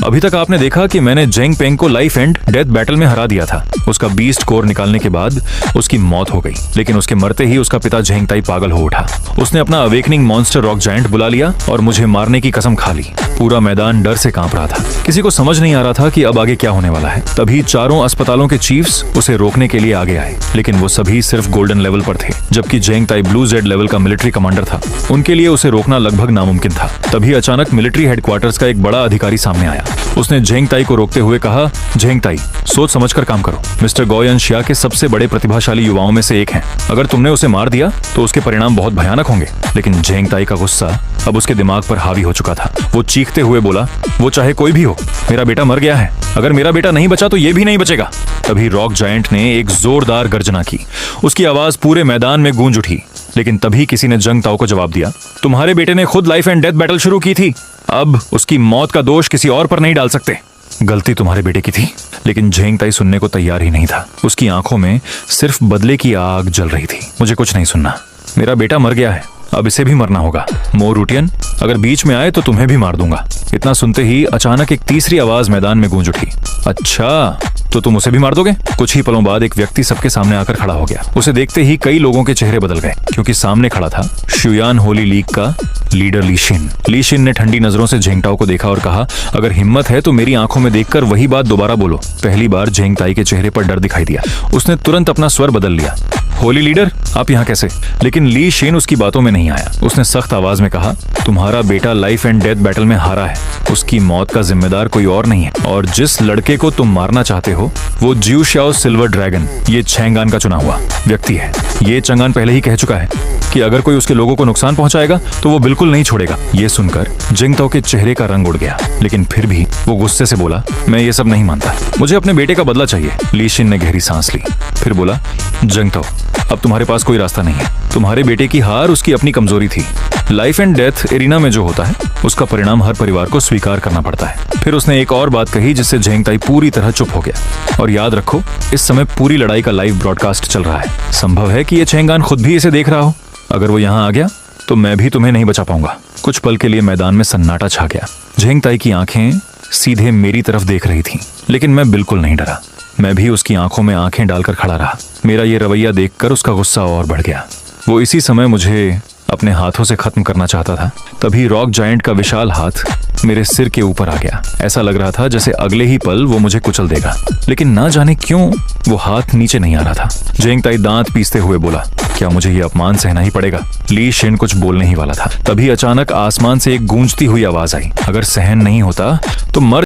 अभी तक आपने देखा कि मैंने जेंग पेंग को लाइफ एंड डेथ बैटल में हरा दिया था। उसका बीस्ट कोर निकालने के बाद उसकी मौत हो गई, लेकिन उसके मरते ही उसका पिता जेंग ताई पागल हो उठा। उसने अपना अवेकनिंग मॉन्स्टर रॉक जायंट बुला लिया और मुझे मारने की कसम खा ली। पूरा मैदान डर से कांप रहा था। किसी को समझ नहीं आ रहा था कि अब आगे क्या होने वाला है। तभी चारों अस्पतालों के चीफ्स उसे रोकने के लिए आगे आए, लेकिन वो सभी सिर्फ गोल्डन लेवल पर थे, जबकि जेंग ताई ब्लू जेड लेवल का मिलिट्री कमांडर था। उनके लिए उसे रोकना लगभग नामुमकिन था। तभी अचानक मिलिट्री हेडक्वार्टर्स का एक बड़ा अधिकारी सामने आया। उसने जेंग ताई को रोकते हुए कहा, जेंग ताई, सोच समझकर काम करो। मिस्टर गोयन शिया के सबसे बड़े प्रतिभाशाली युवाओं में से एक हैं। अगर तुमने उसे मार दिया तो उसके परिणाम बहुत भयानक होंगे। लेकिन जेंग ताई का गुस्सा अब उसके दिमाग पर हावी हो चुका था। वो चीखते हुए बोला, वो चाहे कोई भी हो, मेरा बेटा मर गया है। अगर मेरा बेटा नहीं बचा तो ये भी नहीं बचेगा। तभी रॉक जायंट ने एक जोरदार गर्जना की। उसकी आवाज पूरे मैदान में गूंज उठी। लेकिन तभी किसी ने जंग ताओ को जवाब दिया, तुम्हारे बेटे ने खुद लाइफ एंड डेथ बैटल शुरू की थी। अब उसकी मौत का दोष किसी और पर नहीं डाल सकते। गलती तुम्हारे बेटे की थी। लेकिन जेंग ताई सुनने को तैयार ही नहीं था। उसकी आंखों में सिर्फ बदले की आग जल रही थी। मुझे कुछ नहीं सुनना। मेरा बेटा मर गया है, अब इसे भी मरना होगा। मोरूटियन, अगर बीच में आए तो तुम्हें भी मार दूंगा। इतना सुनते ही अचानक एक तीसरी आवाज मैदान में गूंज उठी, अच्छा तो तुम उसे भी मार दोगे? कुछ ही पलों बाद एक व्यक्ति सबके सामने आकर खड़ा हो गया। उसे देखते ही कई लोगों के चेहरे बदल गए, क्योंकि सामने खड़ा था शुयान होली लीग का लीडर ली शिन। ली शिन ने ठंडी नजरों से जेंग ताओ को देखा और कहा, अगर हिम्मत है तो मेरी आंखों में देखकर वही बात दोबारा बोलो। पहली बार जेंग ताई के चेहरे पर डर दिखाई दिया। उसने तुरंत अपना स्वर बदल लिया, होली लीडर, आप यहाँ कैसे? लेकिन ली शिन उसकी बातों में नहीं आया। उसने सख्त आवाज में कहा, तुम्हारा बेटा लाइफ एंड डेथ बैटल में हारा है। उसकी मौत का जिम्मेदार कोई और नहीं है, और जिस लड़के को तुम मारना चाहते हो वो जिउ शाओ सिल्वर ड्रैगन, ये चैंगान का चुना हुआ व्यक्ति है। ये चंगान पहले ही कह चुका है कि अगर कोई उसके लोगों को नुकसान पहुंचाएगा तो वो बिल्कुल नहीं छोड़ेगा। ये सुनकर जेंग ताओ के चेहरे का रंग उड़ गया, लेकिन फिर भी वो गुस्से से बोला, मैं ये सब नहीं मानता, मुझे अपने बेटे का बदला चाहिए। ली शिन ने गहरी सांस ली, फिर बोला, जेंग ताओ, अब तुम्हारे पास कोई रास्ता नहीं है। तुम्हारे बेटे की हार उसकी अपनी कमजोरी थी। लाइफ एंड डेथ एरिना में जो होता है उसका परिणाम हर परिवार को स्वीकार करना पड़ता है। फिर उसने एक और बात कही जिससे जेंग ताई पूरी तरह चुप हो गया। और याद रखो, इस समय पूरी लड़ाई का लाइव ब्रॉडकास्ट चल रहा है। संभव है कि ये चैंगान खुद भी इसे देख रहा हो। अगर वो यहाँ आ गया तो मैं भी तुम्हें नहीं बचा पाऊंगा। कुछ पल के लिए मैदान में सन्नाटा छा गया। जेंग ताई की आंखें सीधे मेरी तरफ देख रही थी, लेकिन मैं बिल्कुल नहीं डरा। मैं भी उसकी आंखों में आंखें डालकर खड़ा रहा। मेरा ये रवैया देखकर उसका गुस्सा और बढ़ गया। वो इसी समय मुझे अपने हाथों से खत्म करना चाहता था। तभी रॉक जायंट का विशाल हाथ मेरे सिर के ऊपर आ गया। ऐसा लग रहा था जैसे अगले ही पल वो मुझे कुचल देगा, लेकिन ना जाने क्यों वो हाथ नीचे नहीं आ रहा था। जेंग ताई दांत पीसते हुए बोला, क्या मुझे ये अपमान सहना ही पड़ेगा? ली शिन कुछ बोलने ही वाला था, तभी अचानक आसमान से एक गूंजती हुई आवाज आई, अगर सहन नहीं होता तो मर